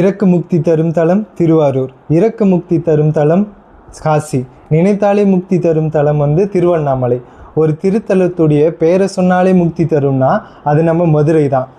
இறக்கு முக்தி தரும் தலம் திருவாரூர், இறக்கு முக்தி தரும் தலம் காசி, நினைத்தாலே முக்தி தரும் தலம் திருவண்ணாமலை. ஒரு திருத்தலத்துடைய பெயரை சொன்னாலே முக்தி தரும்னா அது நம்ம மதுரை தான்.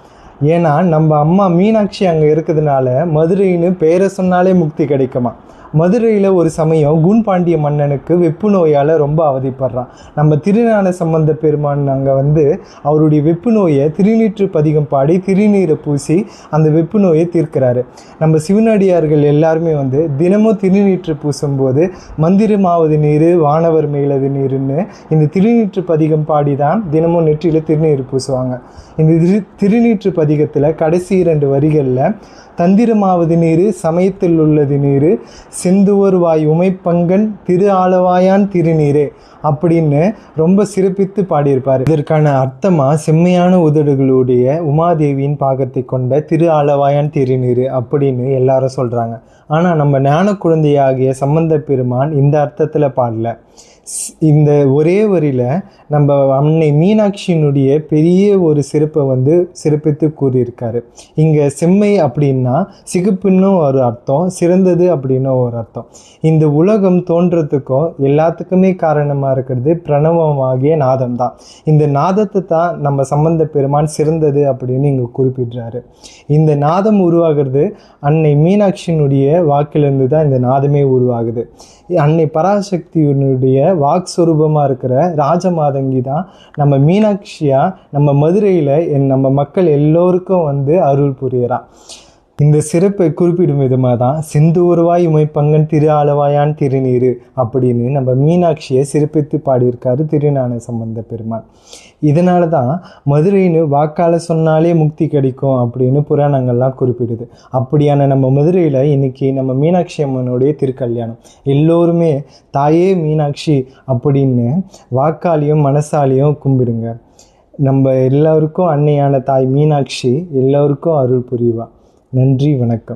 ஏன்னா நம்ம அம்மா மீனாட்சி அங்கே இருக்கிறதுனால மதுரைன்னு பெயரை சொன்னாலே முக்தி கிடைக்குமா. மதுரையில் ஒரு சமயம் கூன்பாண்டிய மன்னனுக்கு வெப்பு நோயால் ரொம்ப அவதிப்படுறான். நம்ம திருஞான சம்பந்த பெருமான் அங்கே அவருடைய வெப்பு நோயை திருநீற்று பதிகம் பாடி திருநீரை பூசி அந்த வெப்பு நோயை தீர்க்கிறாரு. நம்ம சிவனடியார்கள் எல்லாருமே தினமும் திருநீற்று பூசும்போது மந்திரமாவது நீர் வானவர் மேலது நீருன்னு இந்த திருநீற்று பதிகம் பாடி தான் தினமும் நெற்றியில் திருநீர் பூசுவாங்க. இந்த திருநீற்று பதிகத்தில் கடைசி 2 வரிகளில் தந்திரமாவது நீர் சமயத்தில் உள்ளது நீர் செந்துவர் வாய் உமைப்பங்கன் திரு ஆலவாயான் திருநீரே அப்படின்னு ரொம்ப சிறப்பித்து பாடியிருப்பார். இதற்கான அர்த்தமாக செம்மையான உதடுகளுடைய உமாதேவியின் பாகத்தை கொண்ட திரு ஆலவாயான் திருநீர் அப்படின்னு எல்லாரும் சொல்கிறாங்க. ஆனால் நம்ம ஞான குழந்தையாகிய சம்பந்த பெருமான் இந்த அர்த்தத்தில் பாடல. இந்த ஒரே வரியில் நம்ம அன்னை மீனாட்சியினுடைய பெரிய ஒரு சிறப்பை சிறப்பித்து கூறியிருக்காரு. இங்கே செம்மை அப்படின்னா சிகப்புன்னு ஒரு அர்த்தம், சிறந்தது அப்படின்னு ஒரு அர்த்தம். இந்த உலகம் தோன்றத்துக்கும் எல்லாத்துக்குமே காரணமாக இருக்கிறது பிரணவமாகிய நாதம் தான். இந்த நாதத்தை தான் நம்ம சம்பந்த பெருமான் சிறந்தது அப்படின்னு இங்கே குறிப்பிடுறாரு. இந்த நாதம் உருவாகிறது அன்னை மீனாட்சியினுடைய வாக்கிலிருந்து தான் இந்த நாதமே உருவாகுது. அன்னை பராசக்தியினுடைய வாக்ஸ்வரூபமாக இருக்கிற ராஜமாதங்கி தான் நம்ம மீனாட்சியாக நம்ம மதுரையில் நம்ம மக்கள் எல்லோருக்கும் அருள் புரியறா. இந்த சிறப்பை குறிப்பிடும் விதமாக தான் செந்தூர்வாய் உமைப்பங்கன் திரு ஆலவாயான் திருநீர் அப்படின்னு நம்ம மீனாட்சியை சிறப்பித்து பாடியிருக்காரு திருஞான சம்பந்த பெருமான். இதனால தான் மதுரைன்னு வாக்கால் சொன்னாலே முக்தி கிடைக்கும் அப்படின்னு புராணங்கள்லாம் குறிப்பிடுது. அப்படியான நம்ம மதுரையில் இன்றைக்கி நம்ம மீனாட்சி அம்மனுடைய திருக்கல்யாணம். எல்லோருமே தாயே மீனாட்சி அப்படின்னு வாக்காலையும் மனசாலையும் கும்பிடுங்க. நம்ம எல்லோருக்கும் அன்னையான தாய் மீனாட்சி எல்லோருக்கும் அருள் புரிவா. நன்றி, வணக்கம்.